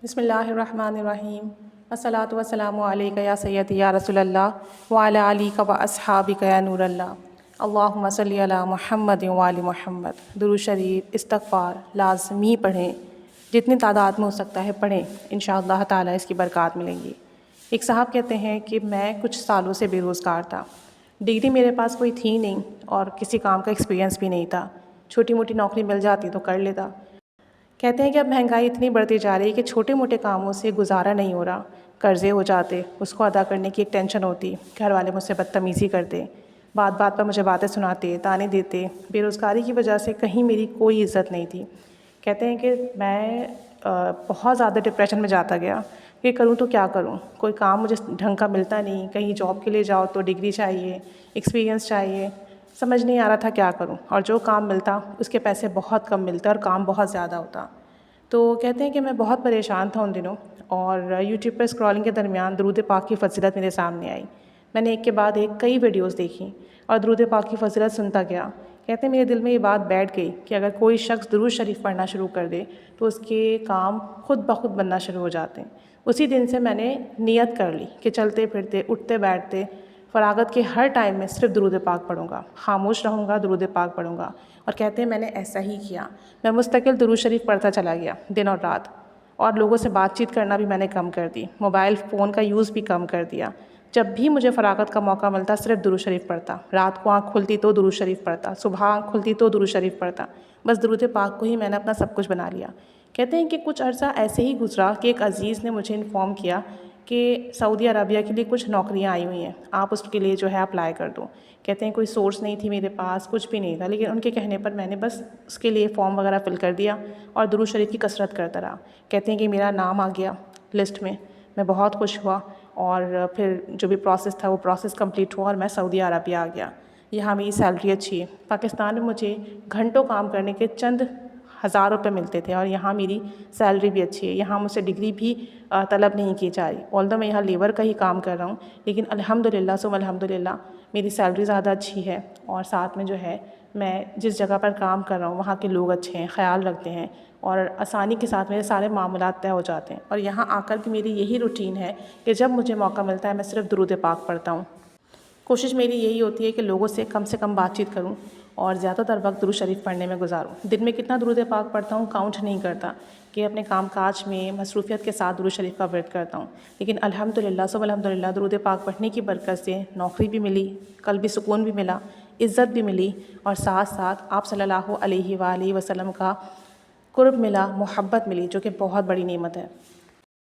بسم اللہ الرحمن الرحیم الصلاۃ والسلام علیک یا سیدی یا رسول اللہ وعلی آلک و اصحابک یا نور اللہ اللہم صلی علی محمد وعلی محمد۔ درود شریف استغفار لازمی پڑھیں، جتنی تعداد میں ہو سکتا ہے پڑھیں، انشاءاللہ تعالیٰ اس کی برکات ملیں گی۔ ایک صاحب کہتے ہیں کہ میں کچھ سالوں سے بے روزگار تھا، ڈگری میرے پاس کوئی تھی نہیں اور کسی کام کا ایکسپیرینس بھی نہیں تھا، چھوٹی موٹی نوکری مل جاتی تو کر لیتا۔ کہتے ہیں کہ اب مہنگائی اتنی بڑھتی جا رہی ہے کہ چھوٹے موٹے کاموں سے گزارا نہیں ہو رہا، قرضے ہو جاتے، اس کو ادا کرنے کی ایک ٹینشن ہوتی، گھر والے مجھ سے بدتمیزی کرتے، بات بات پر مجھے باتیں سناتے، تانے دیتے، بے روزگاری کی وجہ سے کہیں میری کوئی عزت نہیں تھی۔ کہتے ہیں کہ میں بہت زیادہ ڈپریشن میں جاتا گیا کہ کروں تو کیا کروں، کوئی کام مجھے ڈھنگ کا ملتا نہیں، کہیں جاب کے لیے جاؤ تو ڈگری چاہیے، ایکسپیرینس چاہیے، سمجھ نہیں آ رہا تھا کیا کروں، اور جو کام ملتا اس کے پیسے بہت کم ملتے اور کام بہت زیادہ ہوتا۔ تو کہتے ہیں کہ میں بہت پریشان تھا ان دنوں، اور یوٹیوب پر اسکرولنگ کے درمیان درود پاک کی فضیلت میرے سامنے آئی۔ میں نے ایک کے بعد ایک کئی ویڈیوز دیکھیں اور درود پاک کی فضیلت سنتا گیا۔ کہتے ہیں میرے دل میں یہ بات بیٹھ گئی کہ اگر کوئی شخص درود شریف پڑھنا شروع کر دے تو اس کے کام خود بخود بننا شروع ہو جاتے ہیں۔ اسی دن سے میں نے نیت کر لی کہ چلتے پھرتے اٹھتے بیٹھتے فراغت کے ہر ٹائم میں صرف درود پاک پڑھوں گا، خاموش رہوں گا، درود پاک پڑھوں گا۔ اور کہتے ہیں میں نے ایسا ہی کیا، میں مستقل درود شریف پڑھتا چلا گیا دن اور رات، اور لوگوں سے بات چیت کرنا بھی میں نے کم کر دی، موبائل فون کا یوز بھی کم کر دیا۔ جب بھی مجھے فراغت کا موقع ملتا صرف درود شریف پڑھتا، رات کو آنکھ کھلتی تو درود شریف پڑھتا، صبح آنکھ کھلتی تو درود شریف پڑھتا، بس درود پاک کو ہی میں نے اپنا سب کچھ بنا لیا۔ کہتے ہیں کہ کچھ عرصہ ایسے ہی گزرا کہ ایک عزیز نے مجھے انفارم کیا کہ سعودی عربیہ کے لیے کچھ نوکریاں آئی ہوئی ہیں، آپ اس کے لیے جو ہے اپلائی کر دو۔ کہتے ہیں کوئی سورس نہیں تھی میرے پاس، کچھ بھی نہیں تھا، لیکن ان کے کہنے پر میں نے بس اس کے لیے فارم وغیرہ فل کر دیا اور درود شریف کی کثرت کرتا رہا۔ کہتے ہیں کہ میرا نام آ گیا لسٹ میں بہت خوش ہوا، اور پھر جو بھی پروسیس تھا وہ پروسیس کمپلیٹ ہوا اور میں سعودی عربیہ آ گیا۔ یہاں میری سیلری اچھی ہے، پاکستان میں مجھے گھنٹوں کام کرنے کے چند ہزار روپے ملتے تھے، اور یہاں میری سیلری بھی اچھی ہے، یہاں مجھ سے ڈگری بھی طلب نہیں کی جا رہی، آلدو میں یہاں لیبر کا ہی کام کر رہا ہوں، لیکن الحمدللہ ثم الحمدللہ میری سیلری زیادہ اچھی ہے، اور ساتھ میں جو ہے میں جس جگہ پر کام کر رہا ہوں وہاں کے لوگ اچھے ہیں، خیال رکھتے ہیں، اور آسانی کے ساتھ میرے سارے معاملات طے ہو جاتے ہیں۔ اور یہاں آ کر کے میری یہی روٹین ہے کہ جب مجھے موقع ملتا ہے میں صرف درود پاک پڑھتا ہوں۔ کوشش میری یہی ہوتی ہے کہ لوگوں سے کم بات چیت کروں اور زیادہ تر وقت درود شریف پڑھنے میں گزاروں۔ دن میں کتنا درود پاک پڑھتا ہوں کاؤنٹ نہیں کرتا، کہ اپنے کام کاج میں مصروفیت کے ساتھ درود شریف کا ورد کرتا ہوں، لیکن الحمدللہ ثم الحمدللہ درود پاک پڑھنے کی برکت سے نوکری بھی ملی، قلبی سکون بھی ملا، عزت بھی ملی، اور ساتھ ساتھ آپ صلی اللہ علیہ وآلہ وسلم کا قرب ملا، محبت ملی، جو کہ بہت بڑی نعمت ہے۔